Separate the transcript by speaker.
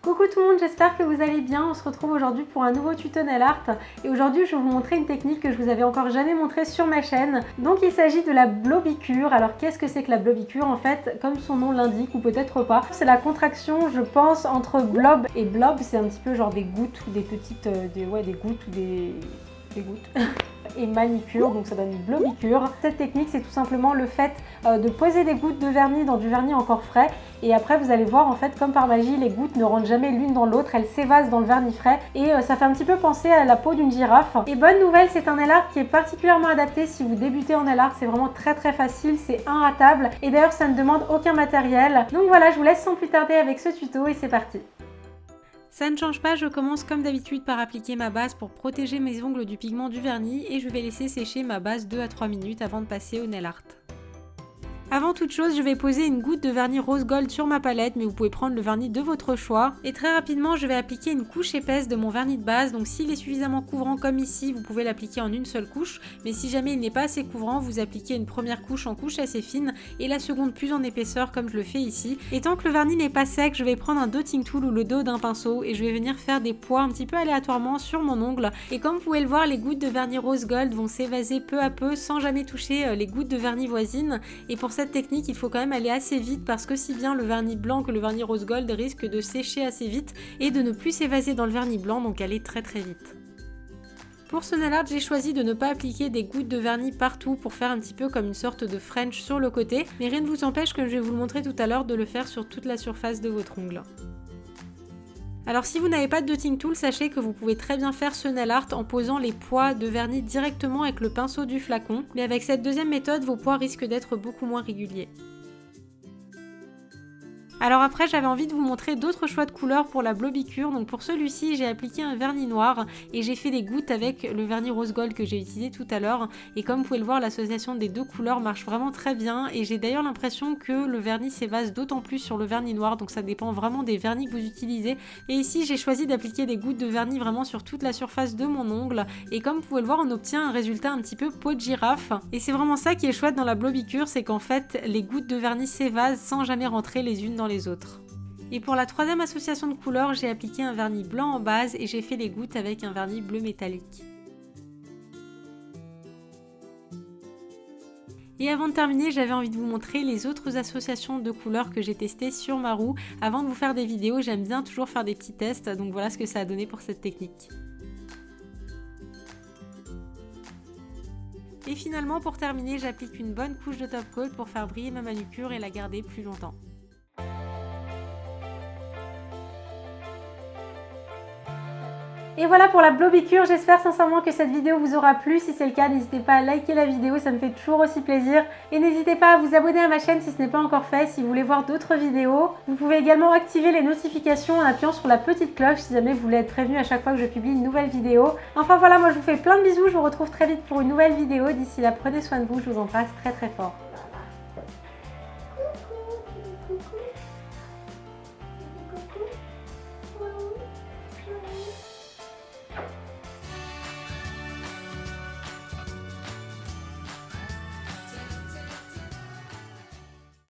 Speaker 1: Coucou tout le monde, j'espère que vous allez bien. On se retrouve aujourd'hui pour un nouveau tuto nail art et aujourd'hui je vais vous montrer une technique que je vous avais encore jamais montrée sur ma chaîne. Donc il s'agit de la blobicure. Alors qu'est-ce que c'est que la blobicure? En fait, comme son nom l'indique ou peut-être pas, c'est la contraction, je pense, entre blob et blob. C'est un petit peu genre des gouttes ou des petites des gouttes ou des gouttes. Et manicure, donc ça donne une blobicure. Cette technique, c'est tout simplement le fait de poser des gouttes de vernis dans du vernis encore frais et après vous allez voir en fait comme par magie les gouttes ne rentrent jamais l'une dans l'autre, elles s'évasent dans le vernis frais et ça fait un petit peu penser à la peau d'une girafe. Et bonne nouvelle, c'est un nail art qui est particulièrement adapté si vous débutez en nail art, c'est vraiment très facile, c'est inratable et d'ailleurs ça ne demande aucun matériel. Donc voilà, je vous laisse sans plus tarder avec ce tuto et c'est parti. Ça ne change pas, je commence comme d'habitude par appliquer ma base pour protéger mes ongles du pigment du vernis et je vais laisser sécher ma base 2 à 3 minutes avant de passer au nail art. Avant toute chose, je vais poser une goutte de vernis rose gold sur ma palette, mais vous pouvez prendre le vernis de votre choix. Et très rapidement, je vais appliquer une couche épaisse de mon vernis de base. Donc s'il est suffisamment couvrant comme ici, vous pouvez l'appliquer en une seule couche. Mais si jamais il n'est pas assez couvrant, vous appliquez une première couche en couche assez fine et la seconde plus en épaisseur comme je le fais ici. Et tant que le vernis n'est pas sec, je vais prendre un dotting tool ou le dos d'un pinceau et je vais venir faire des poids un petit peu aléatoirement sur mon ongle. Et comme vous pouvez le voir, les gouttes de vernis rose gold vont s'évaser peu à peu sans jamais toucher les gouttes de vernis voisines. Et pour cette technique, il faut quand même aller assez vite parce que si bien le vernis blanc que le vernis rose gold risque de sécher assez vite et de ne plus s'évaser dans le vernis blanc, donc aller très vite. Pour ce nail art, j'ai choisi de ne pas appliquer des gouttes de vernis partout pour faire un petit peu comme une sorte de French sur le côté, mais rien ne vous empêche, comme je vais vous le montrer tout à l'heure, de le faire sur toute la surface de votre ongle. Alors si vous n'avez pas de dotting tool, sachez que vous pouvez très bien faire ce nail art en posant les poids de vernis directement avec le pinceau du flacon, mais avec cette deuxième méthode, vos poids risquent d'être beaucoup moins réguliers. Alors après, j'avais envie de vous montrer d'autres choix de couleurs pour la blobicure. Donc pour celui-ci, j'ai appliqué un vernis noir et j'ai fait des gouttes avec le vernis rose gold que j'ai utilisé tout à l'heure. Et comme vous pouvez le voir, l'association des deux couleurs marche vraiment très bien. Et j'ai d'ailleurs l'impression que le vernis s'évase d'autant plus sur le vernis noir. Donc ça dépend vraiment des vernis que vous utilisez. Et ici, j'ai choisi d'appliquer des gouttes de vernis vraiment sur toute la surface de mon ongle. Et comme vous pouvez le voir, on obtient un résultat un petit peu peau de girafe. Et c'est vraiment ça qui est chouette dans la blobicure, c'est qu'en fait, les gouttes de vernis s'évasent sans jamais rentrer les unes dans les autres. Et pour la troisième association de couleurs, j'ai appliqué un vernis blanc en base et j'ai fait les gouttes avec un vernis bleu métallique. Et avant de terminer, j'avais envie de vous montrer les autres associations de couleurs que j'ai testées sur ma roue. Avant de vous faire des vidéos, j'aime bien toujours faire des petits tests, donc voilà ce que ça a donné pour cette technique. Et finalement, pour terminer, j'applique une bonne couche de top coat pour faire briller ma manucure et la garder plus longtemps. Et voilà pour la blobicure, j'espère sincèrement que cette vidéo vous aura plu. Si c'est le cas, n'hésitez pas à liker la vidéo, ça me fait toujours aussi plaisir. Et n'hésitez pas à vous abonner à ma chaîne si ce n'est pas encore fait, si vous voulez voir d'autres vidéos. Vous pouvez également activer les notifications en appuyant sur la petite cloche si jamais vous voulez être prévenu à chaque fois que je publie une nouvelle vidéo. Enfin voilà, moi je vous fais plein de bisous, je vous retrouve très vite pour une nouvelle vidéo. D'ici là, prenez soin de vous, je vous embrasse très fort.